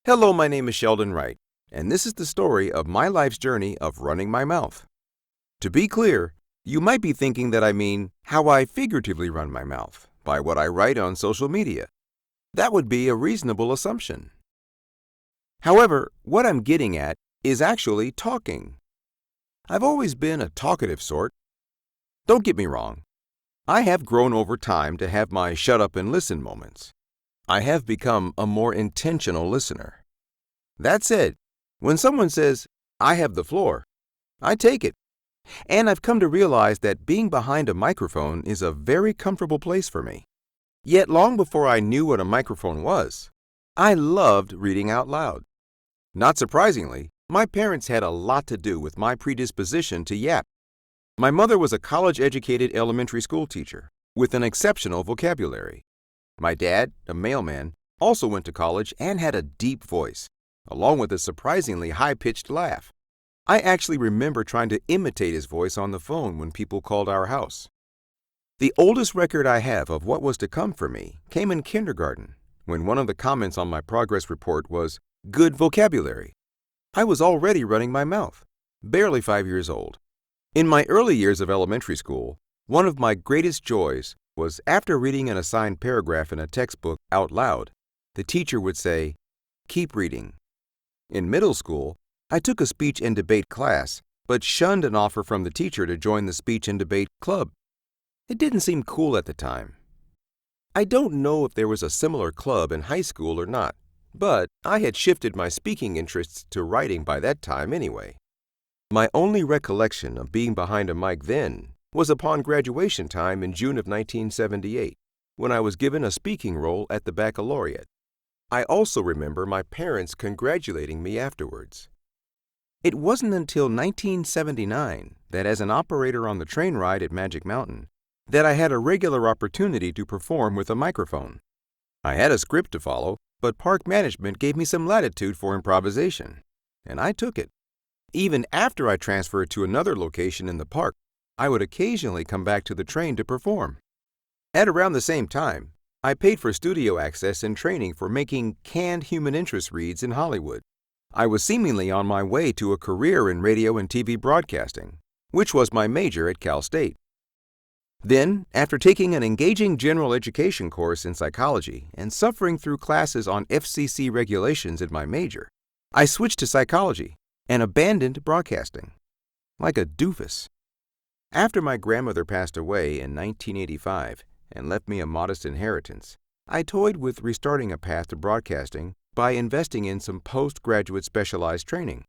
Hello, my name is Sheldon Wright, and this is the story of my life's journey of running my mouth. To be clear, you might be thinking that I mean how I figuratively run my mouth, by what I write on social media. That would be a reasonable assumption. However, what I'm getting at is actually talking. I've always been a talkative sort. Don't get me wrong. I have grown over time to have my shut up and listen moments. I have become a more intentional listener. That said, when someone says, "I have the floor," I take it. And I've come to realize that being behind a microphone is a very comfortable place for me. Yet long before I knew what a microphone was, I loved reading out loud. Not surprisingly, my parents had a lot to do with my predisposition to yap. My mother was a college-educated elementary school teacher with an exceptional vocabulary. My dad, a mailman, also went to college and had a deep voice, along with a surprisingly high-pitched laugh. I actually remember trying to imitate his voice on the phone when people called our house. The oldest record I have of what was to come for me came in kindergarten, when one of the comments on my progress report was, "Good vocabulary." I was already running my mouth, barely 5 years old. In my early years of elementary school, one of my greatest joys was after reading an assigned paragraph in a textbook out loud, the teacher would say, "Keep reading." In middle school, I took a speech and debate class, but shunned an offer from the teacher to join the speech and debate club. It didn't seem cool at the time. I don't know if there was a similar club in high school or not, but I had shifted my speaking interests to writing by that time anyway. My only recollection of being behind a mic then was upon graduation time in June of 1978, when I was given a speaking role at the baccalaureate. I also remember my parents congratulating me afterwards. It wasn't until 1979 that as an operator on the train ride at Magic Mountain that I had a regular opportunity to perform with a microphone. I had a script to follow, but park management gave me some latitude for improvisation, and I took it. Even after I transferred to another location in the park, I would occasionally come back to the train to perform. At around the same time, I paid for studio access and training for making canned human interest reads in Hollywood. I was seemingly on my way to a career in radio and TV broadcasting, which was my major at Cal State. Then, after taking an engaging general education course in psychology and suffering through classes on FCC regulations in my major, I switched to psychology and abandoned broadcasting. Like a doofus. After my grandmother passed away in 1985 and left me a modest inheritance, I toyed with restarting a path to broadcasting by investing in some postgraduate specialized training.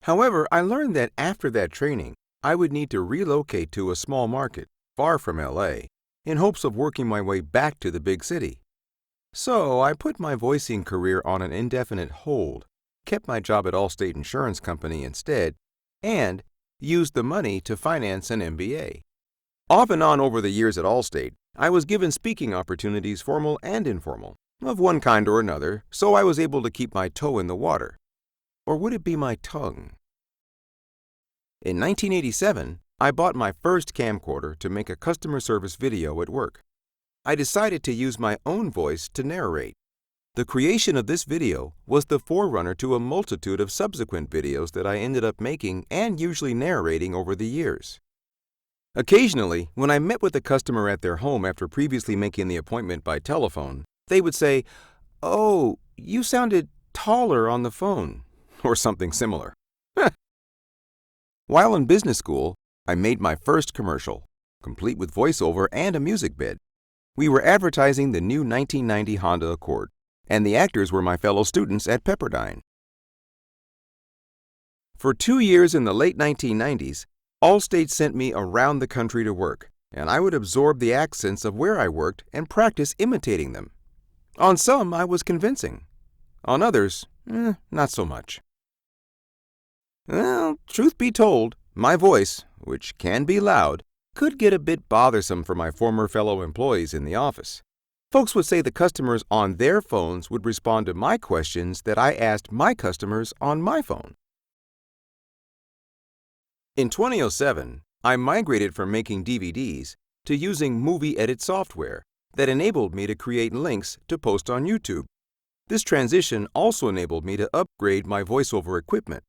However, I learned that after that training, I would need to relocate to a small market, far from LA, in hopes of working my way back to the big city. So I put my voicing career on an indefinite hold, kept my job at Allstate Insurance Company instead, and used the money to finance an MBA. Off and on over the years at Allstate, I was given speaking opportunities, formal and informal, of one kind or another, so I was able to keep my toe in the water. Or would it be my tongue? In 1987, I bought my first camcorder to make a customer service video at work. I decided to use my own voice to narrate. The creation of this video was the forerunner to a multitude of subsequent videos that I ended up making and usually narrating over the years. Occasionally, when I met with a customer at their home after previously making the appointment by telephone, they would say, "Oh, you sounded taller on the phone," or something similar. While in business school, I made my first commercial, complete with voiceover and a music bed. We were advertising the new 1990 Honda Accord, and the actors were my fellow students at Pepperdine. For 2 years in the late 1990s, Allstate sent me around the country to work, and I would absorb the accents of where I worked and practice imitating them. On some, I was convincing. On others, not so much. Well, truth be told, my voice, which can be loud, could get a bit bothersome for my former fellow employees in the office. Folks would say the customers on their phones would respond to my questions that I asked my customers on my phone. In 2007, I migrated from making DVDs to using movie edit software that enabled me to create links to post on YouTube. This transition also enabled me to upgrade my voiceover equipment.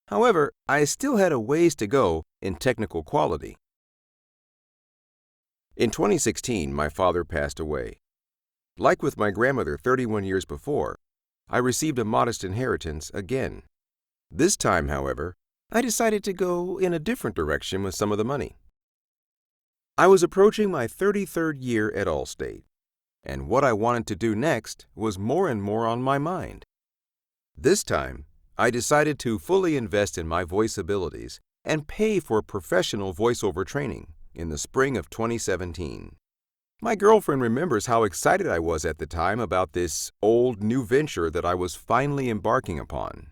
However, I still had a ways to go in technical quality. In 2016, my father passed away. Like with my grandmother 31 years before, I received a modest inheritance again. This time, however, I decided to go in a different direction with some of the money. I was approaching my 33rd year at Allstate, and what I wanted to do next was more and more on my mind. This time, I decided to fully invest in my voice abilities and pay for professional voiceover training in the spring of 2017. My girlfriend remembers how excited I was at the time about this old new venture that I was finally embarking upon.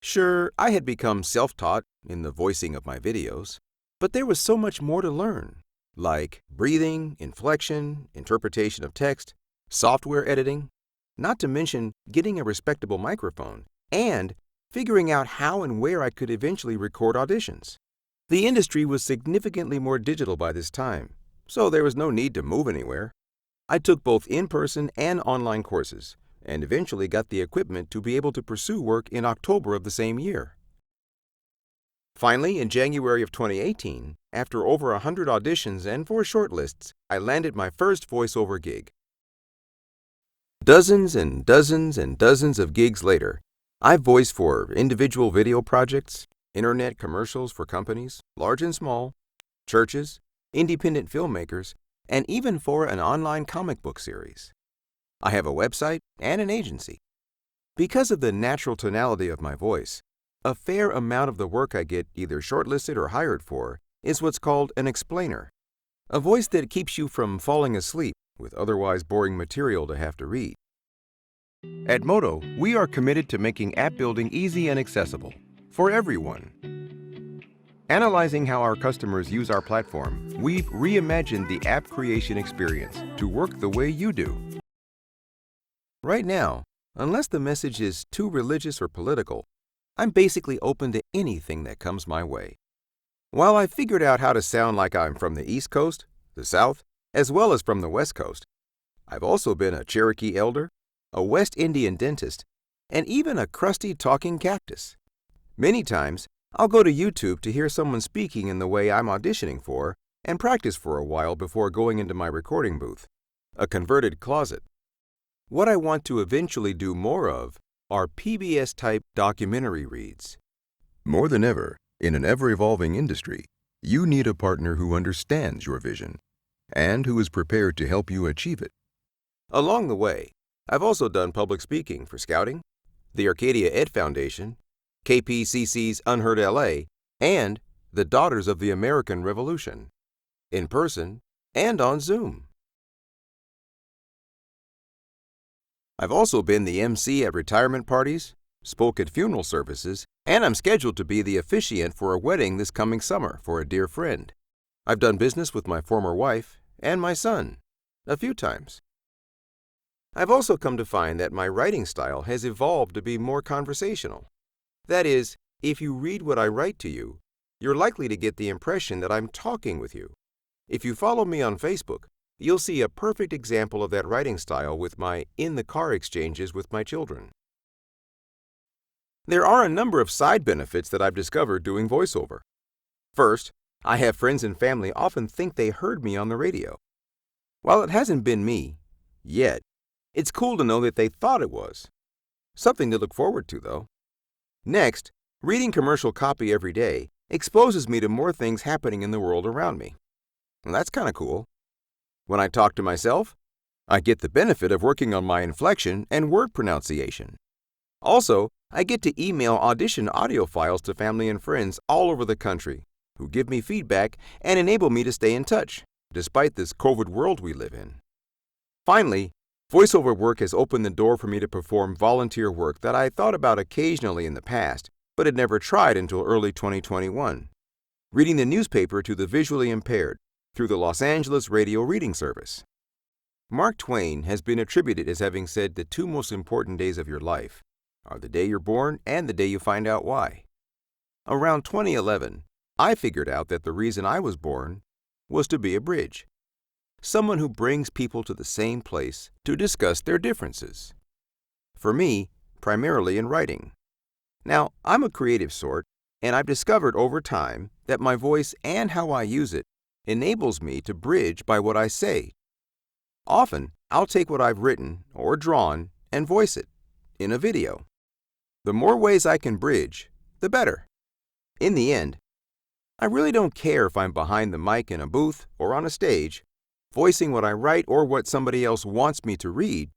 Sure, I had become self-taught in the voicing of my videos, but there was so much more to learn, like breathing, inflection, interpretation of text, software editing, not to mention getting a respectable microphone, and figuring out how and where I could eventually record auditions. The industry was significantly more digital by this time, so there was no need to move anywhere. I took both in-person and online courses, and eventually got the equipment to be able to pursue work in October of the same year. Finally, in January of 2018, after over 100 auditions and 4 shortlists, I landed my first voiceover gig. Dozens and dozens and dozens of gigs later, I've voiced for individual video projects, internet commercials for companies, large and small, churches, independent filmmakers, and even for an online comic book series. I have a website and an agency. Because of the natural tonality of my voice, a fair amount of the work I get either shortlisted or hired for is what's called an explainer, a voice that keeps you from falling asleep with otherwise boring material to have to read. At Moto, we are committed to making app building easy and accessible for everyone. Analyzing how our customers use our platform, we've reimagined the app creation experience to work the way you do. Right now, unless the message is too religious or political, I'm basically open to anything that comes my way. While I figured out how to sound like I'm from the East Coast, the South, as well as from the West Coast, I've also been a Cherokee elder, a West Indian dentist, and even a crusty talking cactus. Many times, I'll go to YouTube to hear someone speaking in the way I'm auditioning for and practice for a while before going into my recording booth, a converted closet. What I want to eventually do more of are PBS-type documentary reads. More than ever, in an ever-evolving industry, you need a partner who understands your vision and who is prepared to help you achieve it. Along the way, I've also done public speaking for Scouting, the Arcadia Ed Foundation, KPCC's Unheard LA, and the Daughters of the American Revolution, in person and on Zoom. I've also been the MC at retirement parties, spoke at funeral services, and I'm scheduled to be the officiant for a wedding this coming summer for a dear friend. I've done business with my former wife and my son a few times. I've also come to find that my writing style has evolved to be more conversational. That is, if you read what I write to you, you're likely to get the impression that I'm talking with you. If you follow me on Facebook, you'll see a perfect example of that writing style with my in-the-car exchanges with my children. There are a number of side benefits that I've discovered doing voiceover. First, I have friends and family often think they heard me on the radio. While it hasn't been me, yet, it's cool to know that they thought it was. Something to look forward to, though. Next, reading commercial copy every day exposes me to more things happening in the world around me. Well, that's kind of cool. When I talk to myself, I get the benefit of working on my inflection and word pronunciation. Also, I get to email audition audio files to family and friends all over the country who give me feedback and enable me to stay in touch, despite this COVID world we live in. Finally, voiceover work has opened the door for me to perform volunteer work that I thought about occasionally in the past, but had never tried until early 2021. Reading the newspaper to the visually impaired through the Los Angeles Radio Reading Service. Mark Twain has been attributed as having said the 2 most important days of your life are the day you're born and the day you find out why. Around 2011, I figured out that the reason I was born was to be a bridge. Someone who brings people to the same place to discuss their differences. For me, primarily in writing. Now, I'm a creative sort, and I've discovered over time that my voice and how I use it enables me to bridge by what I say. Often, I'll take what I've written or drawn and voice it in a video. The more ways I can bridge, the better. In the end, I really don't care if I'm behind the mic in a booth or on a stage, voicing what I write or what somebody else wants me to read.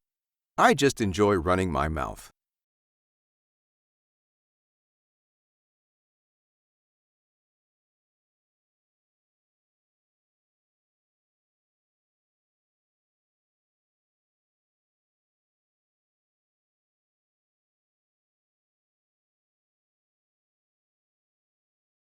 I just enjoy running my mouth.